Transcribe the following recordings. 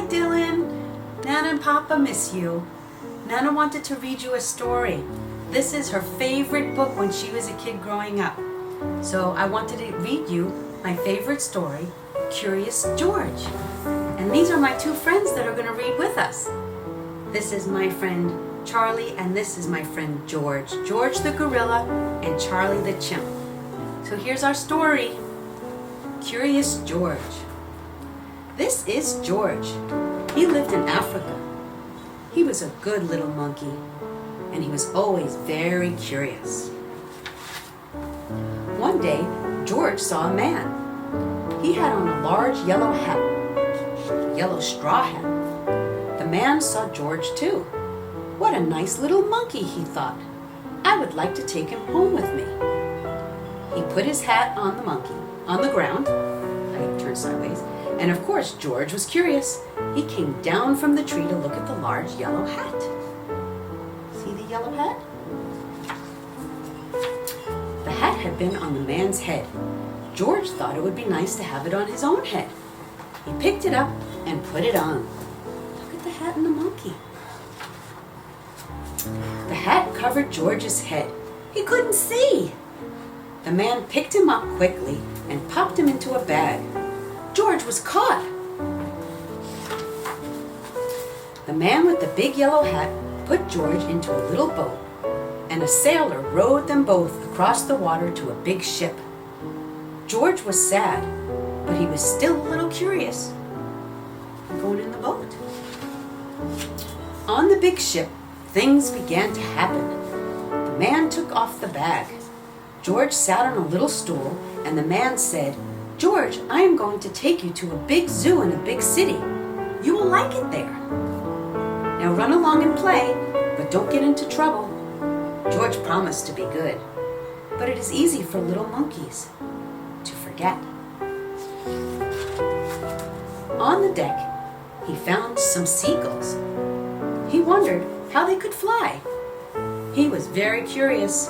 Dylan. Nana and Papa miss you. Nana wanted to read you a story. This is her favorite book when she was a kid growing up. So I wanted to read you my favorite story, Curious George. And these are my two friends that are going to read with us. This is my friend Charlie, and this is my friend George. George the gorilla and Charlie the chimp. So here's our story, Curious George. This is George. He lived in Africa. He was a good little monkey, and he was always very curious. One day, George saw a man. He had on a large yellow hat, a yellow straw hat. The man saw George too. What a nice little monkey, he thought. I would like to take him home with me. He put his hat on the monkey, on the ground. I turned sideways. And of course, George was curious. He came down from the tree to look at the large yellow hat. See the yellow hat? The hat had been on the man's head. George thought it would be nice to have it on his own head. He picked it up and put it on. Look at the hat and the monkey. The hat covered George's head. He couldn't see. The man picked him up quickly and popped him into a bag. George was caught. The man with the big yellow hat put George into a little boat, and a sailor rowed them both across the water to a big ship. George was sad, but he was still a little curious. I'm going in the boat. On the big ship, things began to happen. The man took off the bag. George sat on a little stool, and the man said, "George, I am going to take you to a big zoo in a big city. You will like it there. Now run along and play, but don't get into trouble." George promised to be good, but it is easy for little monkeys to forget. On the deck, he found some seagulls. He wondered how they could fly. He was very curious.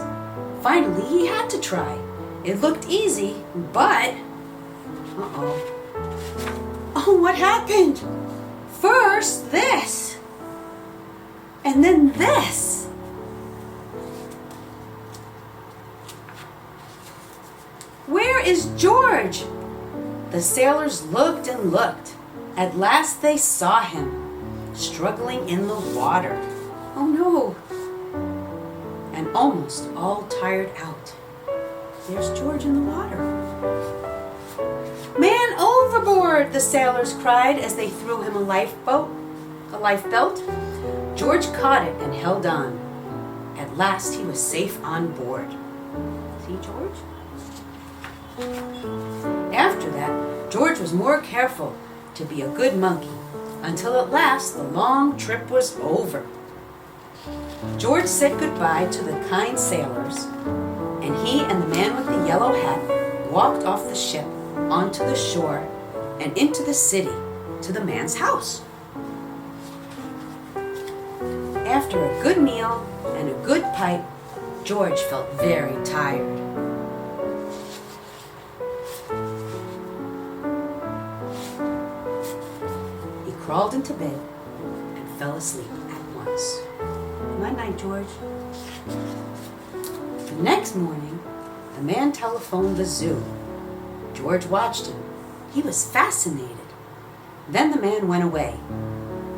Finally, he had to try. It looked easy, but... Oh, what happened? First this, and then this. Where is George? The sailors looked and looked. At last they saw him, struggling in the water. Oh no! And almost all tired out. There's George in the water. "Man overboard!" the sailors cried as they threw him a lifebelt. George caught it and held on. At last he was safe on board. See George? After that, George was more careful to be a good monkey, until at last the long trip was over. George said goodbye to the kind sailors, and he and the man with the yellow hat walked off the ship onto the shore and into the city to the man's house. After a good meal and a good pipe, George felt very tired. He crawled into bed and fell asleep at once. Good night, George. The next morning, the man telephoned the zoo. George watched him. He was fascinated. Then the man went away.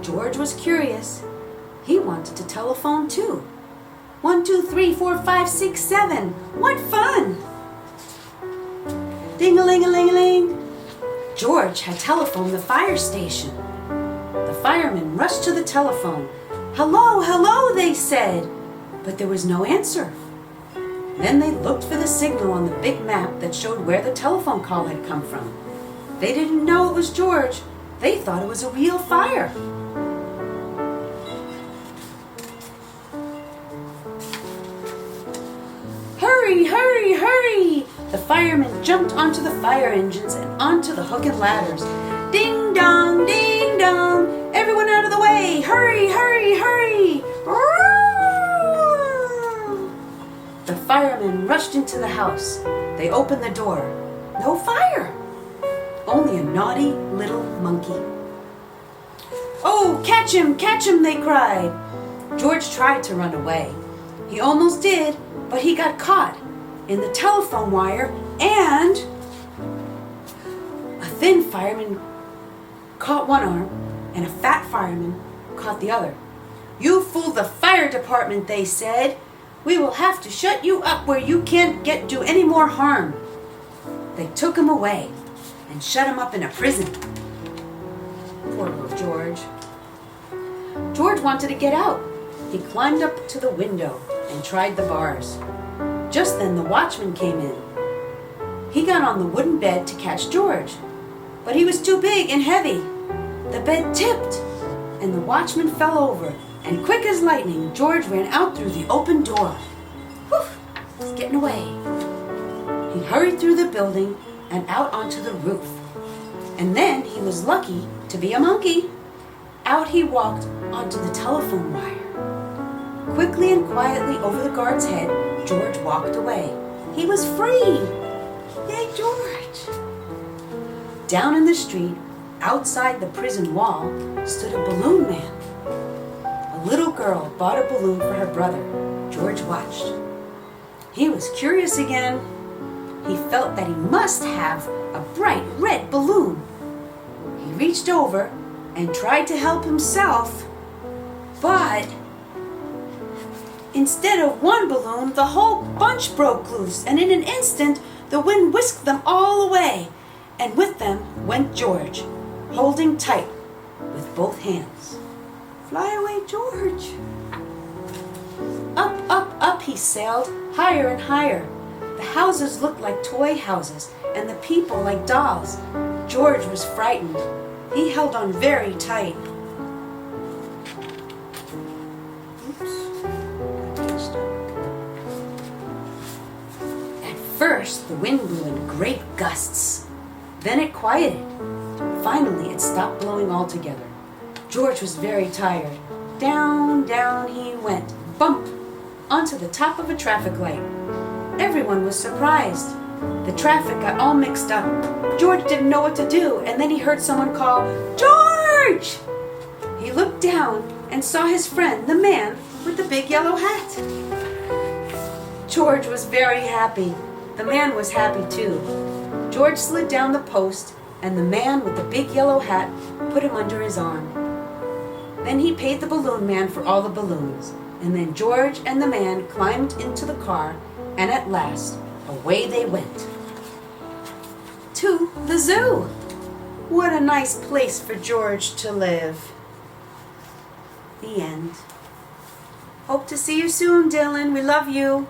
George was curious. He wanted to telephone too. 1, 2, 3, 4, 5, 6, 7. What fun! Ding-a-ling-a-ling-a-ling. George had telephoned the fire station. The firemen rushed to the telephone. "Hello, hello," they said. But there was no answer. Then they looked for the signal on the big map that showed where the telephone call had come from. They didn't know it was George. They thought it was a real fire. "Hurry, hurry, hurry!" The firemen jumped onto the fire engines and onto the hook and ladders. "Ding dong, ding dong! Everyone out of the way! Hurry, hurry, hurry!" The firemen rushed into the house. They opened the door. No fire! Only a naughty little monkey. "Oh, catch him," they cried. George tried to run away. He almost did, but he got caught in the telephone wire, and a thin fireman caught one arm and a fat fireman caught the other. "You fooled the fire department," they said. "We will have to shut you up where you can't do any more harm." They took him away and shut him up in a prison. Poor little George. George wanted to get out. He climbed up to the window and tried the bars. Just then the watchman came in. He got on the wooden bed to catch George, but he was too big and heavy. The bed tipped, and the watchman fell over, and quick as lightning, George ran out through the open door. Whew, he's getting away. He hurried through the building and out onto the roof. And then he was lucky to be a monkey. Out he walked onto the telephone wire. Quickly and quietly over the guard's head, George walked away. He was free! Yay, George! Down in the street, outside the prison wall, stood a balloon man. A little girl bought a balloon for her brother. George watched. He was curious again. He felt that he must have a bright red balloon. He reached over and tried to help himself, but instead of one balloon, the whole bunch broke loose, and in an instant, the wind whisked them all away, and with them went George, holding tight with both hands. Fly away, George! Up, up, up he sailed, higher and higher. The houses looked like toy houses, and the people like dolls. George was frightened. He held on very tight. At first, the wind blew in great gusts. Then it quieted. Finally, it stopped blowing altogether. George was very tired. Down, down he went, bump, onto the top of a traffic light. Everyone was surprised. The traffic got all mixed up. George didn't know what to do, and then he heard someone call, "George!" He looked down and saw his friend, the man with the big yellow hat. George was very happy. The man was happy too. George slid down the post, and the man with the big yellow hat put him under his arm. Then he paid the balloon man for all the balloons, and then George and the man climbed into the car, and at last, away they went. To the zoo! What a nice place for George to live. The end. Hope to see you soon, Dylan. We love you.